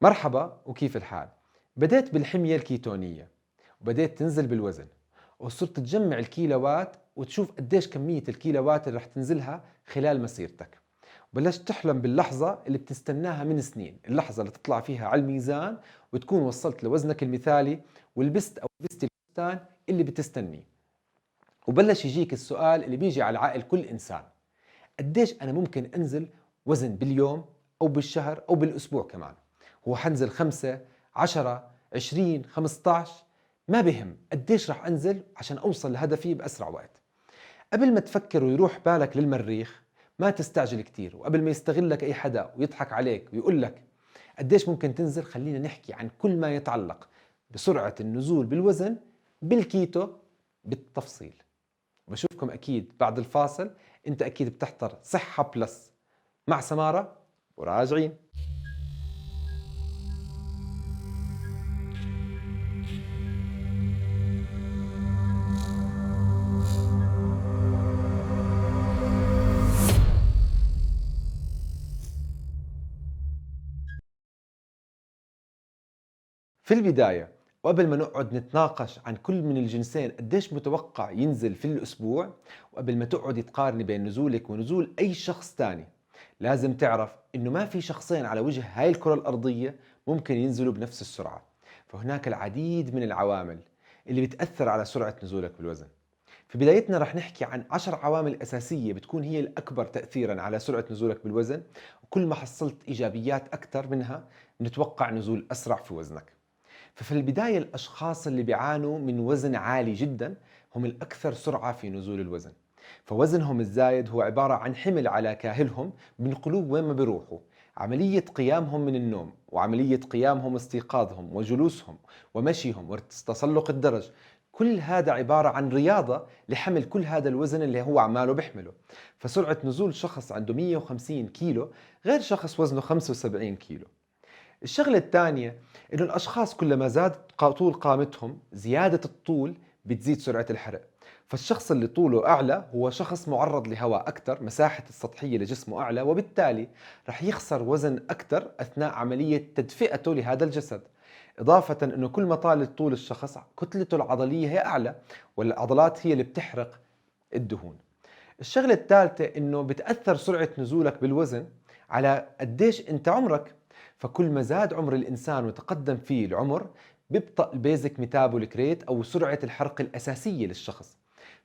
مرحبا وكيف الحال؟ بديت بالحمية الكيتونية وبديت تنزل بالوزن وصرت تجمع الكيلوات وتشوف قديش كمية الكيلوات اللي رح تنزلها خلال مسيرتك. بلشت تحلم باللحظة اللي بتستناها من سنين، اللحظة اللي تطلع فيها على الميزان وتكون وصلت لوزنك المثالي ولبست أو لبست الفستان اللي بتستنيه. وبلش يجيك السؤال اللي بيجي على عقل كل إنسان: قديش أنا ممكن أنزل وزن باليوم أو بالشهر أو بالأسبوع كمان؟ هو حنزل 5 10 20 15؟ ما بهم، قديش رح أنزل عشان أوصل لهدفي بأسرع وقت. قبل ما تفكر ويروح بالك للمريخ ما تستعجل كتير، وقبل ما يستغلك أي حدا ويضحك عليك ويقول لك قديش ممكن تنزل، خلينا نحكي عن كل ما يتعلق بسرعة النزول بالوزن بالكيتو بالتفصيل. بشوفكم أكيد بعد الفاصل. أنت أكيد بتحضر صحة بلس مع سمارة وراجعين. في البداية وقبل ما نقعد نتناقش عن كل من الجنسين قديش متوقع ينزل في الأسبوع، وقبل ما تقعد تقارني بين نزولك ونزول أي شخص تاني، لازم تعرف إنه ما في شخصين على وجه هاي الكرة الأرضية ممكن ينزلوا بنفس السرعة. فهناك العديد من العوامل اللي بتأثر على سرعة نزولك بالوزن. في بدايتنا رح نحكي عن 10 عوامل أساسية بتكون هي الأكبر تأثيراً على سرعة نزولك بالوزن، وكل ما حصلت إيجابيات أكثر منها نتوقع نزول أسرع في وزنك. ففي البداية الأشخاص اللي بيعانوا من وزن عالي جدا هم الأكثر سرعة في نزول الوزن. فوزنهم الزايد هو عبارة عن حمل على كاهلهم بنقلوه وين ما بيروحوا. عملية قيامهم من النوم وعملية قيامهم استيقاظهم وجلوسهم ومشيهم وتسلق الدرج، كل هذا عبارة عن رياضة لحمل كل هذا الوزن اللي هو عماله بيحمله. فسرعة نزول شخص عنده 150 كيلو غير شخص وزنه 75 كيلو. الشغلة الثانية إنه الأشخاص كلما زاد طول قامتهم، زيادة الطول بتزيد سرعة الحرق. فالشخص اللي طوله أعلى هو شخص معرض لهواء أكثر، مساحة السطحية لجسمه أعلى، وبالتالي رح يخسر وزن أكثر أثناء عملية تدفئته لهذا الجسد. إضافة إنه كل ما طال طول الشخص كتلته العضلية هي أعلى، والعضلات هي اللي بتحرق الدهون. الشغلة الثالثة إنه بتأثر سرعة نزولك بالوزن على قديش أنت عمرك. فكل ما زاد عمر الإنسان وتقدم فيه العمر بيبطأ البيزك ميتابوليك ريت أو سرعة الحرق الأساسية للشخص.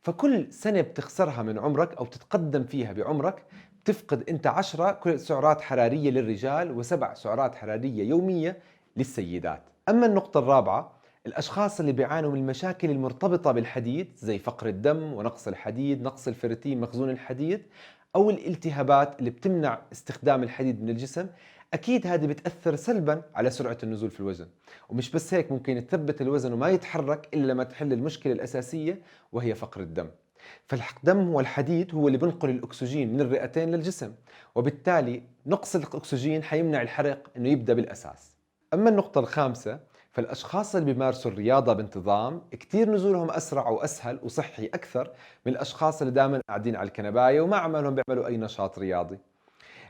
فكل سنة بتخسرها من عمرك أو بتتقدم فيها بعمرك بتفقد أنت 10 سعرات حرارية للرجال و7 سعرات حرارية يومية للسيدات. أما النقطة الرابعة، الأشخاص اللي بيعانوا من المشاكل المرتبطة بالحديد زي فقر الدم ونقص الحديد، نقص الفيرتين مخزون الحديد، أو الالتهابات اللي بتمنع استخدام الحديد من الجسم، أكيد هذه بتأثر سلبا على سرعة النزول في الوزن. ومش بس هيك، ممكن تثبت الوزن وما يتحرك إلا لما تحل المشكلة الأساسية وهي فقر الدم. فالدم والحديد هو اللي بنقل الأكسجين من الرئتين للجسم، وبالتالي نقص الأكسجين حيمنع الحرق إنه يبدأ بالأساس. أما النقطة الخامسة، فالأشخاص اللي بيمارسوا الرياضة بانتظام كتير نزولهم أسرع وأسهل وصحي أكثر من الأشخاص اللي دائما قاعدين على الكنباية وما عمالهم بيعملوا أي نشاط رياضي.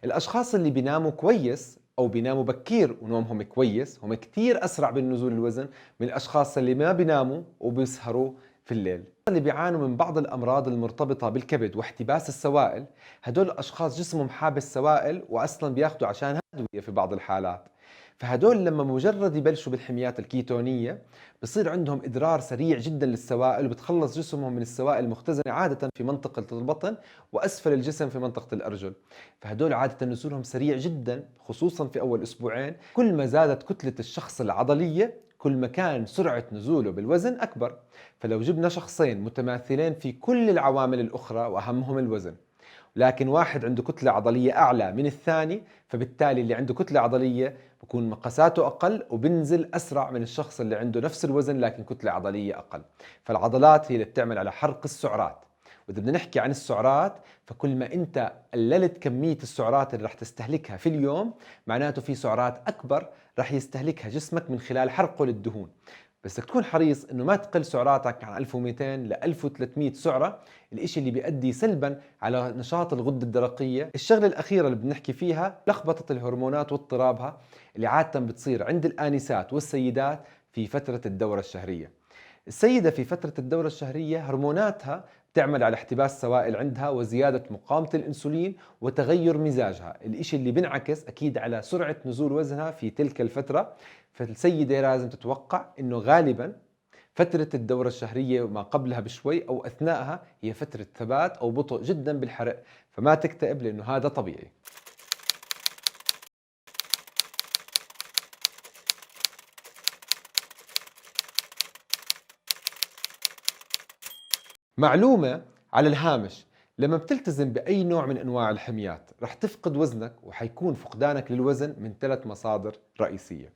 الأشخاص اللي بيناموا كويس أو بيناموا بكير ونومهم كويس هم كتير أسرع بالنزول الوزن من الأشخاص اللي ما بيناموا وبيسهروا في الليل. اللي بيعانوا من بعض الأمراض المرتبطة بالكبد واحتباس السوائل، هدول الأشخاص جسمهم حابس سوائل وأصلا بياخدوا عشان أدوية في بعض الحالات. فهدول لما مجرد يبلشوا بالحميات الكيتونية بصير عندهم إدرار سريع جدا للسوائل، وبتخلص جسمهم من السوائل المختزنة عادة في منطقة البطن وأسفل الجسم في منطقة الأرجل. فهدول عادة نزولهم سريع جدا خصوصا في أول أسبوعين. كل ما زادت كتلة الشخص العضلية كل ما كان سرعة نزوله بالوزن أكبر. فلو جبنا شخصين متماثلين في كل العوامل الأخرى وأهمهم الوزن، لكن واحد عنده كتلة عضلية أعلى من الثاني، فبالتالي اللي عنده كتلة عضلية بكون مقاساته أقل وبنزل أسرع من الشخص اللي عنده نفس الوزن لكن كتلة عضلية أقل. فالعضلات هي اللي بتعمل على حرق السعرات. وإذا بدنا نحكي عن السعرات، فكل ما أنت قللت كمية السعرات اللي رح تستهلكها في اليوم، معناته في سعرات أكبر رح يستهلكها جسمك من خلال حرقه للدهون. بس بدك تكون حريص انه ما تقل سعراتك عن 1200 ل 1300 سعرة، الاشي اللي بيؤدي سلبا على نشاط الغدة الدرقية. الشغلة الأخيرة اللي بنحكي فيها لخبطة الهرمونات واضطرابها اللي عادة بتصير عند الآنسات والسيدات في فترة الدورة الشهرية. السيدة في فترة الدورة الشهرية هرموناتها بتعمل على احتباس سوائل عندها وزيادة مقاومة الأنسولين وتغير مزاجها، الإشي اللي بنعكس أكيد على سرعة نزول وزنها في تلك الفترة. فالسيدة لازم تتوقع إنه غالباً فترة الدورة الشهرية وما قبلها بشوي أو أثناءها هي فترة ثبات أو بطء جداً بالحرق، فما تكتئب لأنه هذا طبيعي. معلومة على الهامش: لما بتلتزم بأي نوع من أنواع الحميات رح تفقد وزنك، وحيكون فقدانك للوزن من 3 مصادر رئيسية.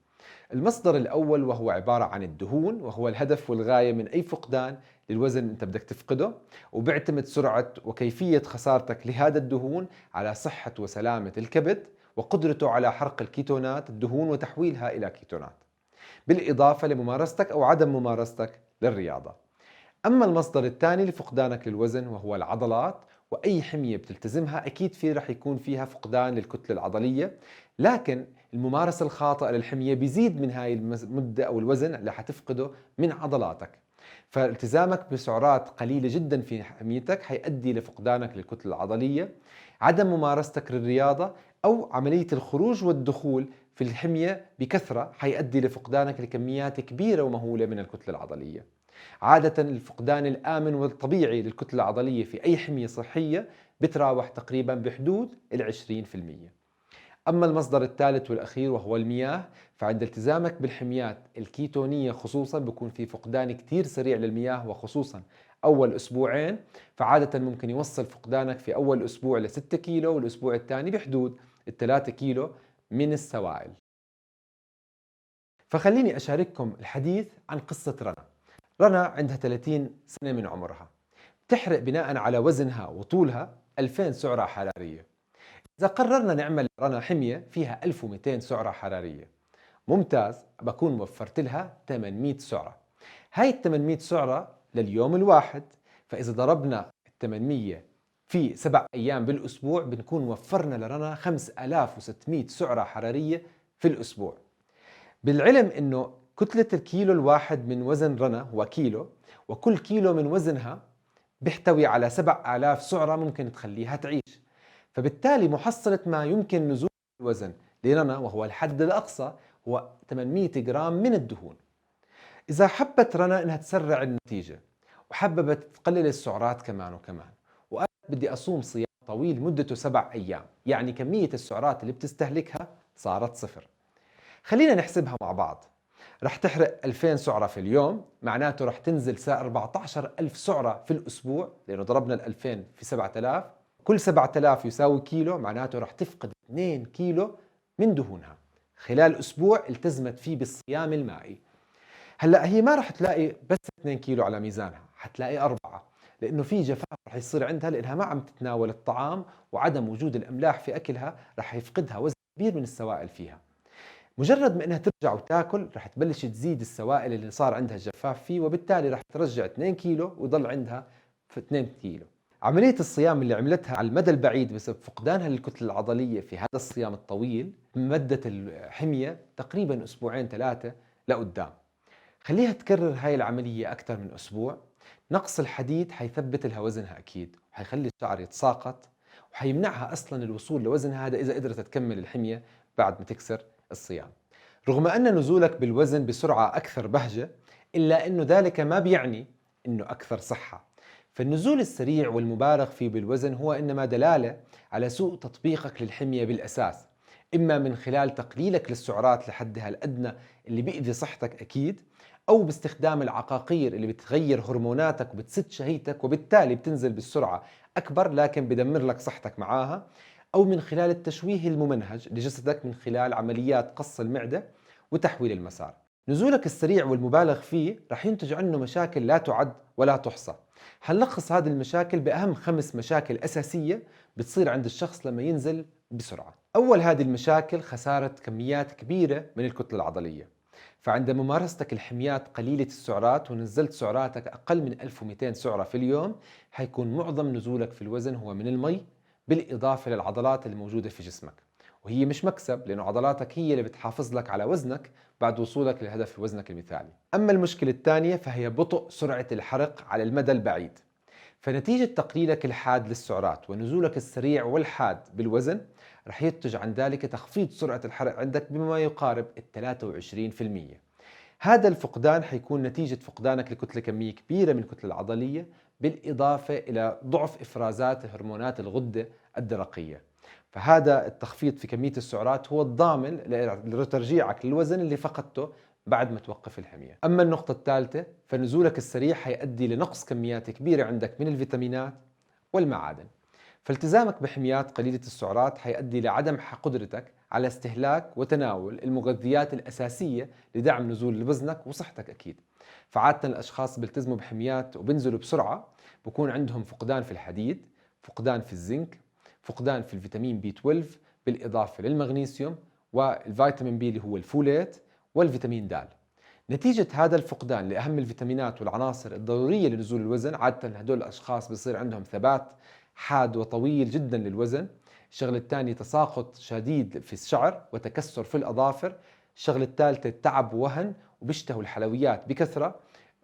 المصدر الأول وهو عبارة عن الدهون، وهو الهدف والغاية من أي فقدان للوزن أنت بدك تفقده، وبيعتمد سرعة وكيفية خسارتك لهذا الدهون على صحة وسلامة الكبد وقدرته على حرق الكيتونات الدهون وتحويلها إلى كيتونات، بالإضافة لممارستك أو عدم ممارستك للرياضة. أما المصدر الثاني لفقدانك للوزن وهو العضلات، وأي حمية بتلتزمها أكيد رح يكون فيها فقدان للكتلة العضلية، لكن الممارسة الخاطئة للحمية بيزيد من هاي المدة أو الوزن اللي حتفقده من عضلاتك. فالتزامك بسعرات قليلة جدا في حميتك حيؤدي لفقدانك للكتلة العضلية. عدم ممارستك للرياضة أو عملية الخروج والدخول في الحمية بكثرة حيؤدي لفقدانك لكميات كبيرة ومهولة من الكتلة العضلية. عادة الفقدان الآمن والطبيعي للكتلة العضلية في أي حمية صحية بتراوح تقريبا بحدود 20%. أما المصدر الثالث والأخير وهو المياه، فعند التزامك بالحميات الكيتونية خصوصا بيكون في فقدان كتير سريع للمياه، وخصوصا أول أسبوعين، فعادة ممكن يوصل فقدانك في أول أسبوع ل6 كيلو، والأسبوع الثاني بحدود 3 كيلو من السوائل. فخليني أشارككم الحديث عن قصة رنا. رنا عندها 30 سنة من عمرها، تحرق بناء على وزنها وطولها 2000 سعرة حرارية. إذا قررنا نعمل رنا حمية فيها 1200 سعرة حرارية، ممتاز، بكون وفرت لها 800 سعرة. هاي ال 800 سعرة لليوم الواحد، فإذا ضربنا ال 800 في 7 أيام بالأسبوع بنكون وفرنا لرنا 5600 سعرة حرارية في الأسبوع. بالعلم انه كتلة الكيلو الواحد من وزن رنا هو كيلو، وكل كيلو من وزنها بيحتوي على 7000 سعرة ممكن تخليها تعيش. فبالتالي محصلة ما يمكن نزول الوزن لرنا وهو الحد الأقصى هو 800 جرام من الدهون. إذا حبت رنا إنها تسرع النتيجة وحبت تقلل السعرات كمان وكمان، وقالت بدي أصوم صيام طويل مدته 7 أيام، يعني كمية السعرات اللي بتستهلكها صارت صفر. خلينا نحسبها مع بعض. رح تحرق 2000 سعرة في اليوم، معناته رح تنزل 14000 سعرة في الأسبوع، لأنه ضربنا ال 2000 في 7000، كل 7000 يساوي كيلو، معناته رح تفقد 2 كيلو من دهونها خلال أسبوع التزمت فيه بالصيام المائي. هلأ هي ما رح تلاقي بس 2 كيلو على ميزانها، حتلاقي 4، لأنه في جفاف رح يصير عندها لأنها ما عم تتناول الطعام، وعدم وجود الأملاح في أكلها رح يفقدها وزن كبير من السوائل فيها. مجرد ما انها ترجع وتاكل رح تبلش تزيد السوائل اللي صار عندها الجفاف فيه، وبالتالي رح ترجع 2 كيلو ويضل عندها في 2 كيلو. عملية الصيام اللي عملتها على المدى البعيد بسبب فقدانها للكتلة العضلية في هذا الصيام الطويل مدت الحمية تقريبا أسبوعين 3 لقدام. خليها تكرر هاي العملية أكثر من أسبوع. نقص الحديد حيثبت لها وزنها أكيد، وحيخلي الشعر يتساقط، وحيمنعها أصلا الوصول لوزن هذا إذا قدرت تكمل الحمية بعد ما تكسر الصيام. رغم أن نزولك بالوزن بسرعة أكثر بهجة، إلا أنه ذلك ما بيعني أنه أكثر صحة. فالنزول السريع والمبالغ فيه بالوزن هو إنما دلالة على سوء تطبيقك للحمية بالأساس، إما من خلال تقليلك للسعرات لحدها الأدنى اللي بيأذي صحتك أكيد، أو باستخدام العقاقير اللي بتغير هرموناتك وبتسد شهيتك وبالتالي بتنزل بالسرعة أكبر لكن بدمر لك صحتك معاها، أو من خلال التشويه الممنهج لجسدك من خلال عمليات قص المعدة وتحويل المسار. نزولك السريع والمبالغ فيه رح ينتج عنه مشاكل لا تعد ولا تحصى. حنلخص هذه المشاكل بأهم 5 مشاكل أساسية بتصير عند الشخص لما ينزل بسرعة. أول هذه المشاكل خسارة كميات كبيرة من الكتلة العضلية. فعند ممارستك الحميات قليلة السعرات ونزلت سعراتك أقل من 1200 سعرة في اليوم، حيكون معظم نزولك في الوزن هو من المي بالإضافة للعضلات الموجودة في جسمك. وهي مش مكسب، لأنه عضلاتك هي اللي بتحافظ لك على وزنك بعد وصولك لهدف وزنك المثالي. أما المشكلة الثانية فهي بطء سرعة الحرق على المدى البعيد. فنتيجة تقليلك الحاد للسعرات ونزولك السريع والحاد بالوزن رح ينتج عن ذلك تخفيض سرعة الحرق عندك بما يقارب 23%. هذا الفقدان حيكون نتيجة فقدانك لكتلة كمية كبيرة من الكتلة العضلية، بالإضافة إلى ضعف إفرازات هرمونات الغدة الدرقية. فهذا التخفيض في كمية السعرات هو الضامن لترجيعك للوزن اللي فقدته بعد ما توقف الحمية. أما النقطة الثالثة فنزولك السريع حيؤدي لنقص كميات كبيرة عندك من الفيتامينات والمعادن. فالتزامك بحميات قليلة السعرات حيؤدي لعدم قدرتك على استهلاك وتناول المغذيات الأساسية لدعم نزول وزنك وصحتك أكيد. فعادة الأشخاص بيلتزموا بحميات وبنزلوا بسرعة بكون عندهم فقدان في الحديد، فقدان في الزنك، فقدان في الفيتامين بي 12 بالإضافة للمغنيسيوم والفيتامين بي اللي هو الفوليت والفيتامين د. نتيجة هذا الفقدان لأهم الفيتامينات والعناصر الضرورية لنزول الوزن، عادة هدول الأشخاص بيصير عندهم ثبات حاد وطويل جدا للوزن. الشغلة الثانية تساقط شديد في الشعر وتكسر في الأظافر. الشغلة الثالثة تعب ووهن وبيشتهوا الحلويات بكثرة.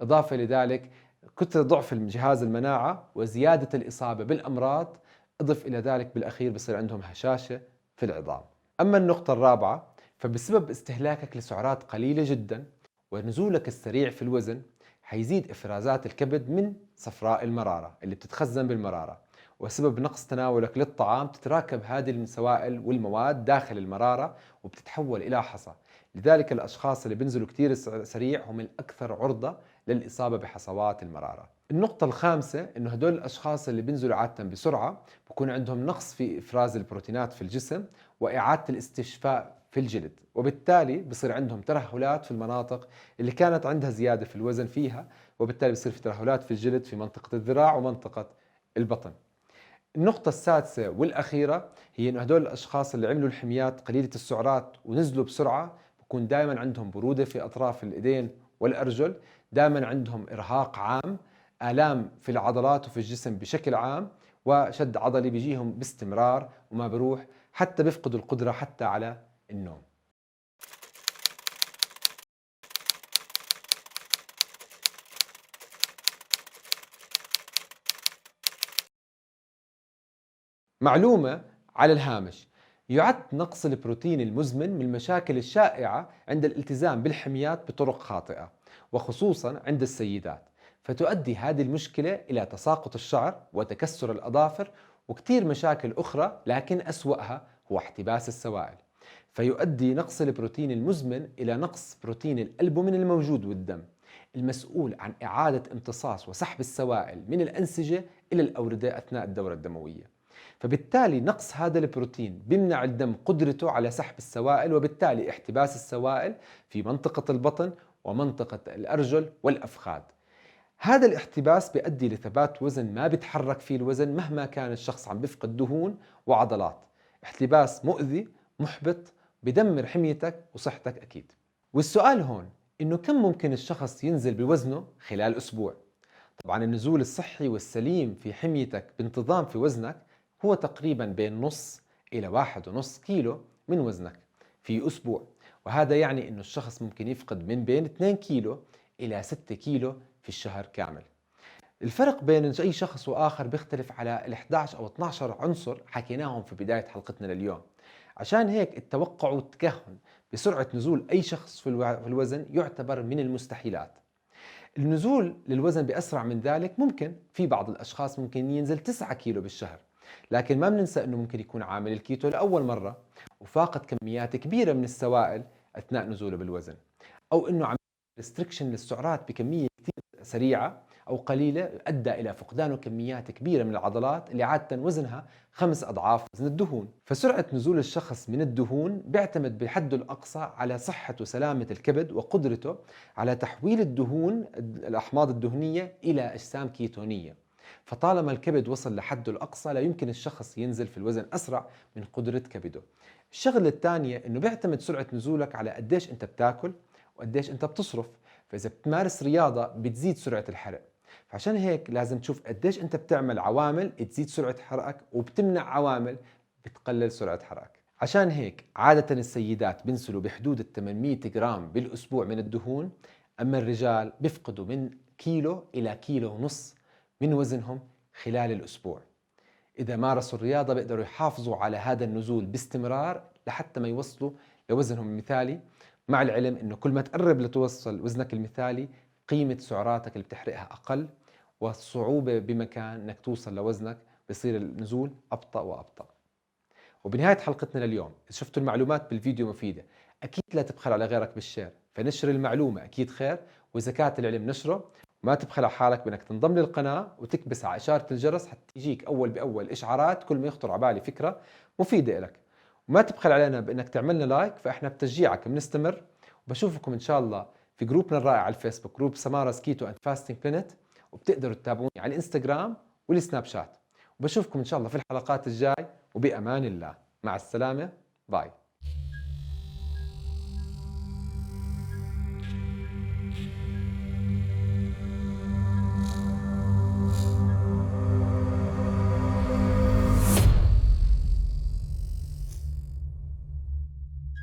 إضافة لذلك كثر ضعف جهاز المناعة وزيادة الإصابة بالأمراض. إضف إلى ذلك بالأخير بصير عندهم هشاشة في العظام. أما النقطة الرابعة فبسبب استهلاكك لسعرات قليلة جدا ونزولك السريع في الوزن حيزيد إفرازات الكبد من صفراء المرارة اللي بتتخزن بالمرارة، وسبب نقص تناولك للطعام تتراكب هذه السوائل والمواد داخل المرارة وبتتحول إلى حصى. لذلك الأشخاص اللي بينزلوا كتير سريع هم الأكثر عرضة للإصابة بحصوات المرارة. النقطة الخامسة إنه هدول الأشخاص اللي بينزلوا عادة بسرعة بكون عندهم نقص في إفراز البروتينات في الجسم وإعادة الاستشفاء في الجلد، وبالتالي بصير عندهم ترهلات في المناطق اللي كانت عندها زيادة في الوزن فيها، وبالتالي بصير في ترهلات في الجلد في منطقة الذراع ومنطقة البطن. النقطة السادسة والأخيرة هي إنه هدول الأشخاص اللي عملوا الحميات قليلة السعرات ونزلوا بسرعة بكون دائما عندهم برودة في أطراف الإيدين والأرجل، دائما عندهم إرهاق عام، آلام في العضلات وفي الجسم بشكل عام، وشد عضلي بيجيهم باستمرار وما بروح، حتى بيفقدوا القدرة حتى على النوم. معلومة على الهامش: يعد نقص البروتين المزمن من المشاكل الشائعة عند الالتزام بالحميات بطرق خاطئة، وخصوصا عند السيدات. فتؤدي هذه المشكلة إلى تساقط الشعر وتكسر الأظافر وكثير مشاكل أخرى، لكن أسوأها هو احتباس السوائل. فيؤدي نقص البروتين المزمن إلى نقص بروتين الألبومين الموجود بالدم، المسؤول عن إعادة امتصاص وسحب السوائل من الأنسجة إلى الأوردة أثناء الدورة الدموية. فبالتالي نقص هذا البروتين بيمنع الدم قدرته على سحب السوائل، وبالتالي احتباس السوائل في منطقة البطن ومنطقة الأرجل والأفخاذ. هذا الاحتباس بيؤدي لثبات وزن ما بيتحرك فيه الوزن مهما كان الشخص عم بيفقد دهون وعضلات. احتباس مؤذي محبط بدمر حميتك وصحتك أكيد. والسؤال هون إنه كم ممكن الشخص ينزل بوزنه خلال أسبوع؟ طبعا النزول الصحي والسليم في حميتك بانتظام في وزنك هو تقريبا بين نص إلى 1.5 كيلو من وزنك في أسبوع، وهذا يعني أنه الشخص ممكن يفقد من بين 2 كيلو إلى 6 كيلو في الشهر كامل. الفرق بين أي شخص وآخر بيختلف على ال 11 أو 12 عنصر حكيناهم في بداية حلقتنا لليوم. عشان هيك التوقع والتكهن بسرعة نزول أي شخص في الوزن يعتبر من المستحيلات. النزول للوزن بأسرع من ذلك ممكن، في بعض الأشخاص ممكن ينزل 9 كيلو بالشهر، لكن ما بننسى أنه ممكن يكون عامل الكيتو لأول مرة وفاقد كميات كبيرة من السوائل أثناء نزوله بالوزن، أو أنه عمل ريستريكشن للسعرات بكمية كثير سريعة أو قليلة أدى إلى فقدانه كميات كبيرة من العضلات اللي عادة وزنها 5 أضعاف وزن الدهون. فسرعة نزول الشخص من الدهون بيعتمد بحده الأقصى على صحة وسلامة الكبد وقدرته على تحويل الدهون الأحماض الدهنية إلى أجسام كيتونية. فطالما الكبد وصل لحده الأقصى لا يمكن الشخص ينزل في الوزن أسرع من قدرة كبده. الشغلة الثانية إنه بيعتمد سرعة نزولك على قديش أنت بتاكل وقديش أنت بتصرف. فإذا بتمارس رياضة بتزيد سرعة الحرق. فعشان هيك لازم تشوف قديش أنت بتعمل عوامل تزيد سرعة حرقك وبتمنع عوامل بتقلل سرعة حرقك. عشان هيك عادة السيدات بينزلوا بحدود ال 800 جرام بالأسبوع من الدهون، أما الرجال بيفقدوا من كيلو إلى كيلو ونص من وزنهم خلال الأسبوع. إذا مارسوا الرياضة بيقدروا يحافظوا على هذا النزول باستمرار لحتى ما يوصلوا لوزنهم المثالي، مع العلم إنه كل ما تقرب لتوصل وزنك المثالي قيمة سعراتك اللي بتحرقها أقل، والصعوبة بمكان إنك توصل لوزنك بصير النزول أبطأ وأبطأ. وبنهاية حلقتنا لليوم، إذا شفتوا المعلومات بالفيديو مفيدة أكيد لا تبخل على غيرك بالشير، فنشر المعلومة أكيد خير، وإذا كانت العلم نشره. وما تبخل على حالك بأنك تنضم للقناة وتكبس على إشارة الجرس حتى يجيك أول بأول إشعارات كل ما يخطر على بالي فكرة مفيدة لك. وما تبخل علينا بأنك تعملنا لايك، فإحنا بتشجيعك بنستمر. وبشوفكم إن شاء الله في جروبنا الرائع على الفيسبوك، جروب سمارة كيتو أند فاستنج بلانت، وبتقدروا تتابعوني على الانستغرام والسناب شات. وبشوفكم إن شاء الله في الحلقات الجاي، وبأمان الله. مع السلامة. باي.